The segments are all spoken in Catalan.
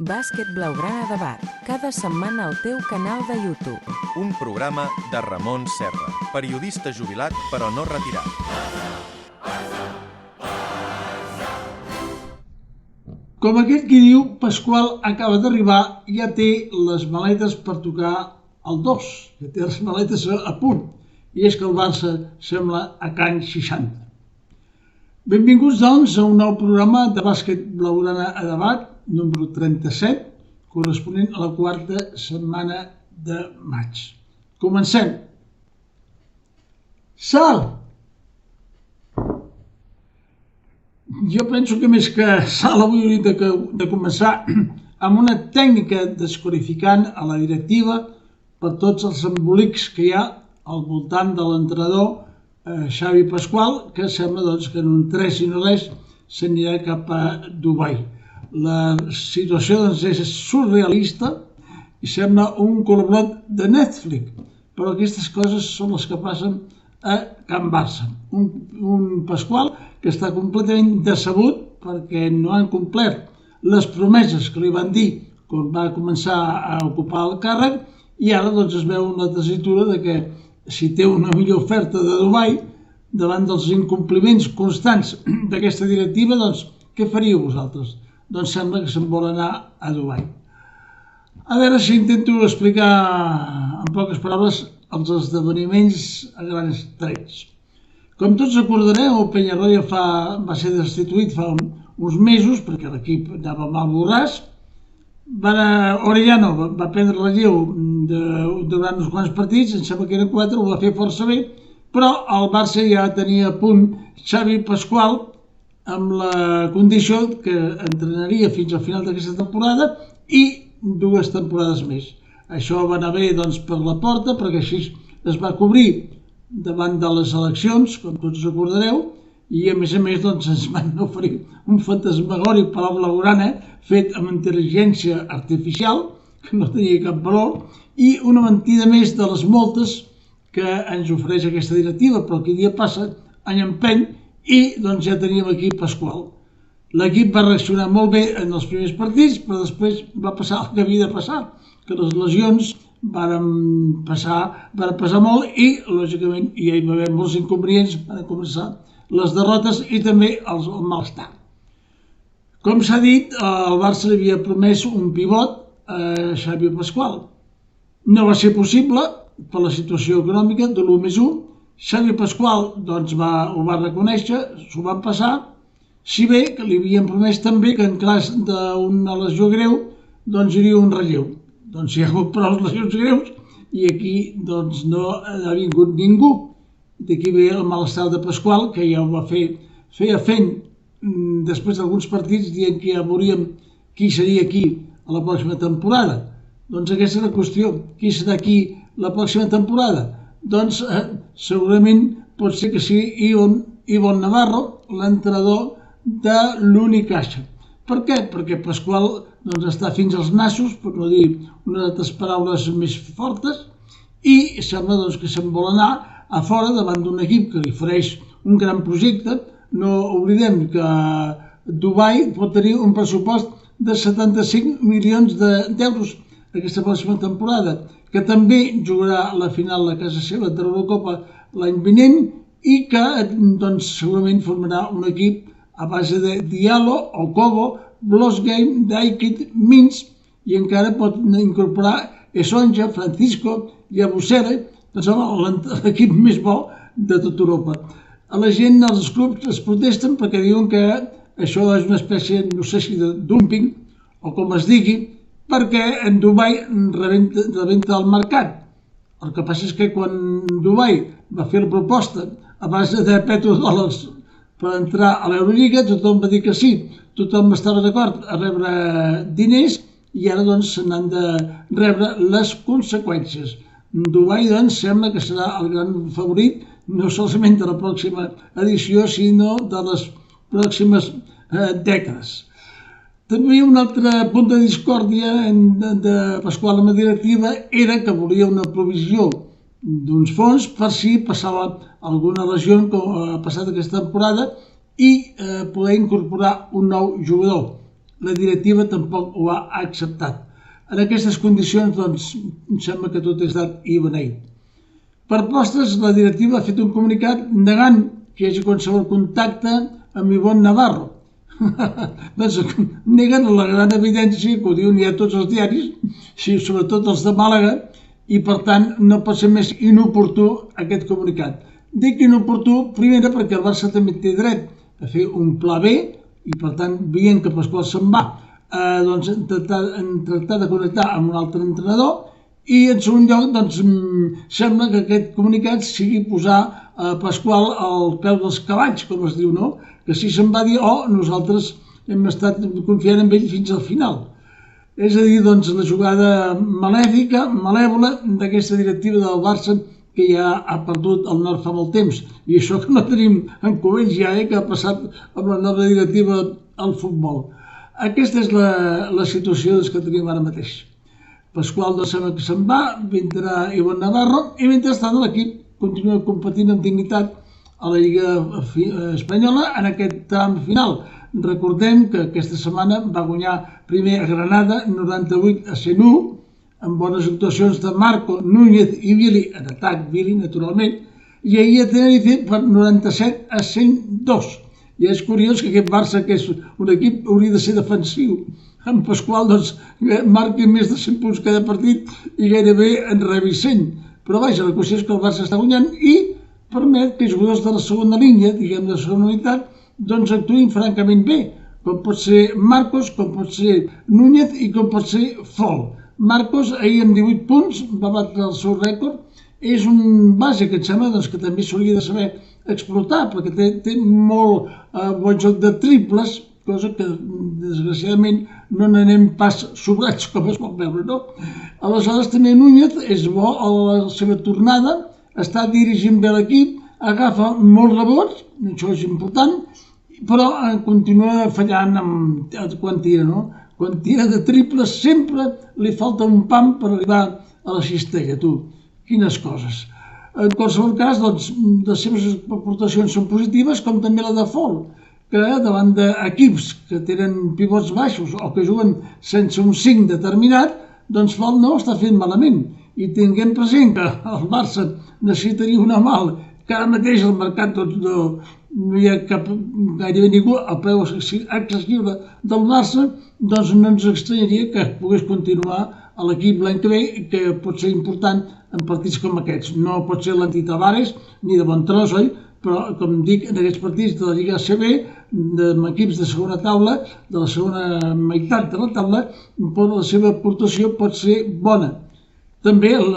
Bàsquet Blaugrana Debat, cada setmana al teu canal de YouTube. Un programa de Ramon Serra, periodista jubilat però no retirat. Com aquest qui diu, Pasqual acaba d'arribar i ja té les maletes per tocar el 2, ja té les maletes a punt, i és que el Barça sembla a Can 60. Benvinguts, doncs, a un nou programa de Bàsquet Blaugrana a Debat, número 37, corresponent a la quarta setmana de maig. Comencem. Sal! Jo penso que més que sal avui hauríem de començar amb una tècnica desqualificant a la directiva per tots els embolics que hi ha al voltant de l'entrenador Xavi Pasqual, que sembla doncs, que en un 3 i no res s'anirà cap a Dubai. La situació doncs, és surrealista i sembla un col·laborat de Netflix, però aquestes coses són les que passen a Can Barça. Un Pasqual que està completament decebut perquè no han complert les promeses que li van dir quan va començar a ocupar el càrrec i ara doncs, es veu una tessitura de que si té una millor oferta de Dubai davant dels incompliments constants d'aquesta directiva, doncs què faríeu vosaltres? Doncs sembla que se'n vol anar a Dubai. A veure si intento explicar en poques paraules els esdeveniments a grans trets. Com tots recordareu, el Peñarroya va ser destituït fa uns mesos perquè l'equip anava mal borràs. Orellano va prendre relleu durant uns quants partits, em sembla que eren 4, ho va fer força bé, però el Barça ja tenia a punt Xavi Pasqual amb la condició que entrenaria fins al final d'aquesta temporada i 2 temporades més. Això va anar bé doncs, per la porta, perquè així es va cobrir davant de les eleccions, com tots recordareu, i a més doncs, ens van oferir un fantasmagòric palau blaugrana fet amb intel·ligència artificial, que no tenia cap valor, i una mentida més de les moltes que ens ofereix aquesta directiva, però que dia passa, any empeny, i doncs ja teníem aquí Pasqual. L'equip va reaccionar molt bé en els primers partits, però després va passar el que havia de passar, que les lesions van passar molt i, lògicament, hi va haver molts inconvenients, van començar les derrotes i també el malestar. Com s'ha dit, el Barça li havia promès un pivot a Xavi Pasqual. No va ser possible per la situació econòmica de l'1+1. Xavi Pasqual doncs, ho va reconèixer, s'ho van passar, si bé que li havien promès també que en cas d'una lesió greu doncs hi hauria un relleu. Doncs hi ha hagut prou lesions greus i aquí doncs, no ha vingut ningú. D'aquí ve el malestar de Pasqual, que ja ho va feia fent després d'alguns partits dient que ja veuríem qui seria aquí a la pròxima temporada. Doncs aquesta és la qüestió. Qui serà aquí la pròxima temporada? Doncs segurament pot ser que sigui Ivonne Navarro, l'entrenador de l'Unicaja. Per què? Perquè Pasqual doncs, està fins als nassos, per no dir unes altres paraules més fortes, i sembla doncs, que se'n vol anar a fora davant d'un equip que li ofereix un gran projecte. No oblidem que Dubai pot tenir un pressupost de 75 milions d'euros aquesta pròxima temporada, que també jugarà la final a casa seva de l'Eurocopa l'any vinent i que doncs, segurament formarà un equip a base de Diallo, Okobo, Blosgame, Daikit, Mins i encara pot incorporar Esonja, Francisco i Abusere, l'equip més bo de tota Europa. A la gent, els clubs es protesten perquè diuen que això és una espècie, no sé si de dumping o com es digui, perquè en Dubai rebenta el mercat. El que passa és que quan Dubai va fer la proposta a base de petrodòlars per entrar a l'Eurolliga, tothom va dir que sí, tothom estava d'acord a rebre diners i ara doncs se n'han de rebre les conseqüències. Dubai doncs sembla que serà el gran favorit no solament de la pròxima edició, sinó de les pròximes dècades. També un altre punt de discòrdia de Pasqual amb la directiva era que volia una provisió d'uns fons per si passava alguna lesió com ha passat aquesta temporada i poder incorporar un nou jugador. la directiva tampoc ho ha acceptat. En aquestes condicions, doncs, em sembla que tot és dat i beneït. Per postres, la directiva ha fet un comunicat negant que hi hagi qualsevol contacte amb Ivonne Navarro. Doncs neguen la gran evidència, que ho diuen ja tots els diaris, sobretot els de Màlaga, i per tant no pot ser més inoportú aquest comunicat. Dic inoportú, primera, perquè el Barça també té dret a fer un pla B, i per tant, veient que Pasqual se'n va, doncs, tractar de connectar amb un altre entrenador, i en segon lloc doncs, sembla que aquest comunicat sigui posar Pasqual al peu dels cavalls, com es diu, no? Que si se'n va dir, nosaltres hem estat confiant en ell fins al final. És a dir, doncs, la jugada malèfica, malèvola, d'aquesta directiva del Barça, que ja ha perdut el nord fa molt temps. I això que no tenim en Cubells ja, que ha passat amb la nova directiva al futbol. Aquesta és la situació que tenim ara mateix. Pasqual no sembla que se'n va, vindrà Ivonne Navarro, i mentrestant l'equip continua competint amb dignitat a la Lliga Espanyola en aquest tram final. Recordem que aquesta setmana va guanyar primer a Granada 98-101, amb bones actuacions de Marco, Núñez i Vili, en atac Vili, naturalment, i ahir a Tenerife per 97-102. I és curiós que aquest Barça, que és un equip, hauria de ser defensiu. En Pasqual, doncs, marca més de 100 punts cada partit i gairebé en rebi 100. Però vaja, la qüestió és que el Barça està guanyant i permet que jugadors de la segona línia, diguem de segona unitat, doncs actuïn francament bé, com pot ser Marcos, com pot ser Núñez i com pot ser Fol. Marcos, ahir amb 18 punts, va batre el seu rècord. És un base que em sembla que també s'hauria de saber explotar, perquè té molt bon joc de triples, cosa que, desgraciadament, no n'anem pas sobrats, com es pot veure, no? Aleshores, també Núñez és bo a la seva tornada, està dirigint bé l'equip, agafa molts rebots, això és important, però continua fallant quan tira, no? Quan tira de triples sempre li falta un pam per arribar a la cistella, tu. Quines coses. En qualsevol cas, doncs, les seves aportacions són positives, com també la de Fol, que davant d'equips que tenen pivots baixos o que juguen sense un 5 determinat, doncs Fol no ho està fent malament. I tinguem present que el Barça necessitaria una mal, que ara mateix al mercat no hi ha gairebé ningú a preu accessible del Barça, doncs no ens estranyaria que pogués continuar a l'equip l'any que ve, que pot ser important en partits com aquests. No pot ser l'anti-Tavares ni de bon tros, oi? Però, com dic, en aquests partits de la Lliga ACB, amb equips de segona taula, de la segona meitat de la taula, la seva aportació pot ser bona. També el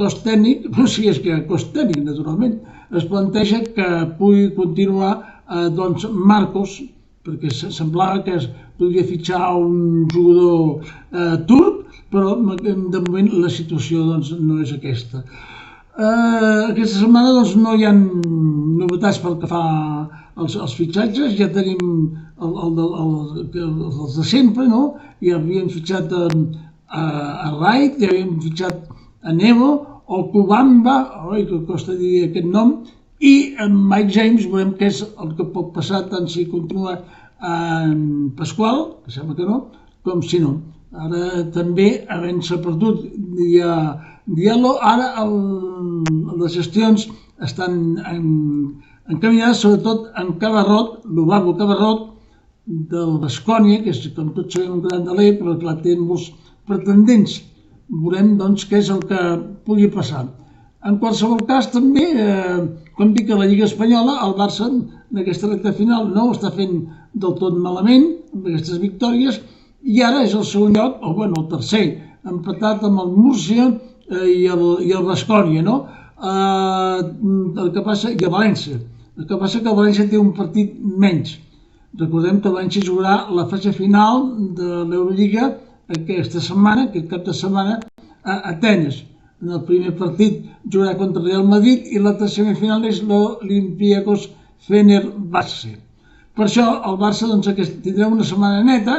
cost tècnic, si és que hi ha cost tècnic, naturalment, es planteja que pugui continuar doncs, Marcos, perquè semblava que es podria fitxar un jugador turc, però de moment la situació doncs, no és aquesta. Aquesta setmana doncs, no hi ha novetats pel que fa als fitxatges, ja tenim els de sempre, no? Ja havíem fitxat a Wright, ja havíem fitxat a Nebo, o Kubamba, que costa dir aquest nom, i en Mike James veurem què és el que pot passar tant si continua en Pasqual, que sembla que no, com si no. Ara també, havent-se perdut Diallo, ara les gestions estan encaminades sobretot en Cabarrot, l'Obavo Cabarrot, del Baskonia, que és, com tots sabem, un gran deler, però clar, té molts pretendents. Veurem, doncs, què és el que pugui passar. En qualsevol cas, també, com dic, a la Lliga Espanyola, el Barça, en aquesta recta final, no ho està fent del tot malament, amb aquestes victòries, i ara és el segon lloc, o bueno, el tercer, empatat amb el Múrcia i el Baskonia, no? El que passa, i el València. El que passa que el València té un partit menys. Recordem que el València jugarà la fase final de l'Eurolliga aquesta setmana, aquest cap de setmana, a Atenes. En el primer partit jugarà contra el Real Madrid i l'altra semifinal és l'Olympiakos Fenerbahçe. Per això el Barça tindrà una setmana neta,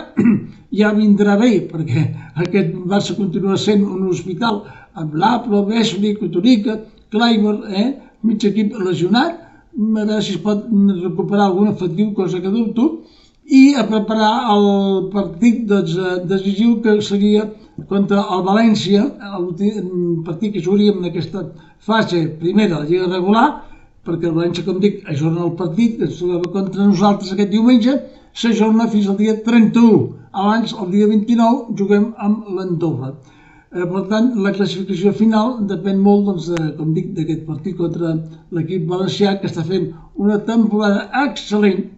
ja vindrà bé, perquè aquest Barça continua sent un hospital amb l'Aplo, Vesely, Cotonica, Claymore, mig equip lesionat, a veure si es pot recuperar algun efectiu, cosa que dubto, i a preparar el partit decisiu que seria contra el València, el partit que jugaríem en aquesta fase primera de la Lliga regular, perquè el València, com dic, ajorna el partit que es trobava contra nosaltres aquest diumenge, s'ajorna fins al dia 31. Abans, el dia 29, juguem amb l'Andorra. Per tant, la classificació final depèn molt, doncs, com dic, d'aquest partit contra l'equip valencià, que està fent una temporada excel·lent,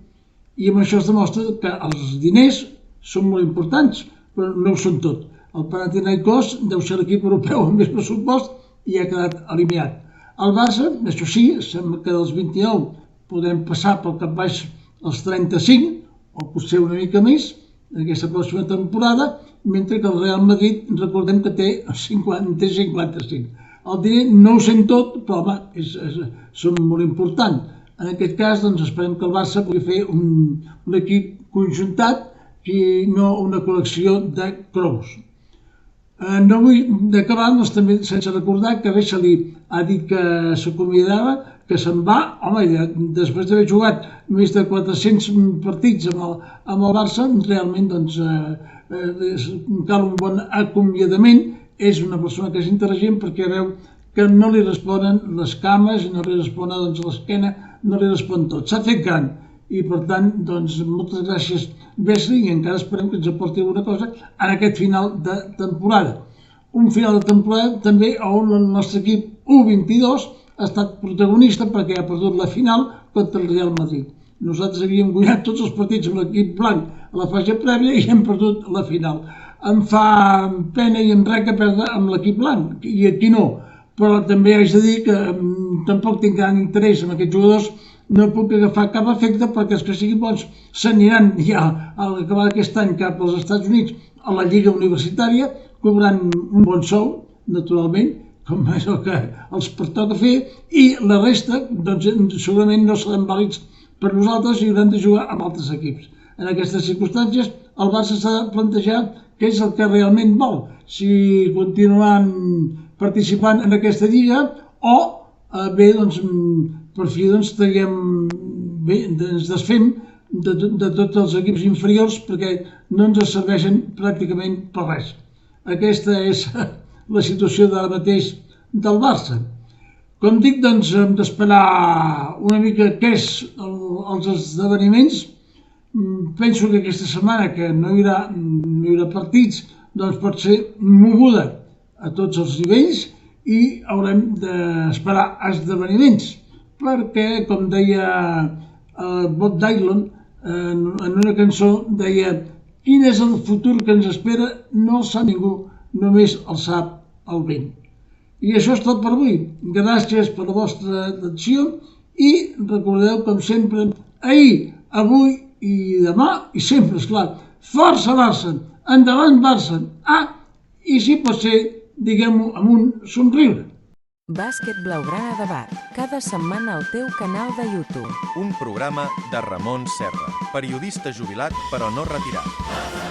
i amb això es demostra que els diners són molt importants, però no ho són tot. El Panathinaikos deu ser l'equip europeu amb més pressupost i ha quedat eliminat. El Barça, això sí, sembla que dels 29 podem passar pel cap baix als 35, o potser una mica més, en aquesta pròxima temporada, mentre que el Real Madrid, recordem que té 55. El diner no ho sent tot, però home, són molt importants. En aquest cas, doncs, esperem que el Barça pugui fer un equip conjuntat i no una col·lecció de cromos. No vull acabar també sense recordar que bé se li ha dit que s'acomiadava, que se'n va, home, després d'haver jugat més de 400 partits amb el Barça, realment doncs, cal un bon acomiadament. És una persona que és intel·ligent perquè veu que no li responen les cames, no li responen doncs, l'esquena, no li respon tot. S'ha fet gran i per tant, doncs, moltes gràcies Wesley, i encara esperem que ens aporti alguna cosa en aquest final de temporada. Un final de temporada també on el nostre equip U22 ha estat protagonista perquè ha perdut la final contra el Real Madrid. Nosaltres havíem guanyat tots els partits amb l'equip blanc a la fase prèvia i hem perdut la final. Em fa pena i em rec perdre amb l'equip blanc, i aquí no. Però també haig de dir que tampoc tinc gran interès en aquests jugadors, no puc agafar cap efecte perquè els que siguin bons s'aniran ja a l'acabar d'aquest any cap als Estats Units a la Lliga Universitària, cobrant un bon sou, naturalment, com és el que els pertoca fer, i la resta doncs, segurament no seran vàlids per nosaltres i hauran de jugar amb altres equips. En aquestes circumstàncies, el Barça s'ha de plantejar què és el que realment vol, si continuant participant en aquesta lliga o bé, doncs, per fi doncs, ens desfem de tots els equips inferiors perquè no ens serveixen pràcticament per res. Aquesta és la situació d'ara mateix del Barça. Com dic, doncs, hem d'esperar una mica què és els esdeveniments. Penso que aquesta setmana, que no hi haurà partits, doncs pot ser moguda a tots els nivells i haurem d'esperar esdeveniments, perquè, com deia Bob Dylan en una cançó, deia: quin és el futur que ens espera no el sap ningú, només el sap el vent. I això és tot per avui. Gràcies per la vostra atenció i recordeu, com sempre, ahir, avui i demà, i sempre, esclar, força Barça, endavant Barça, i si pot ser, diguem-ho amb un somriure. Bàsquet Blaugrana Debat, cada setmana al teu canal de YouTube. Un programa de Ramon Serra, periodista jubilat però no retirat.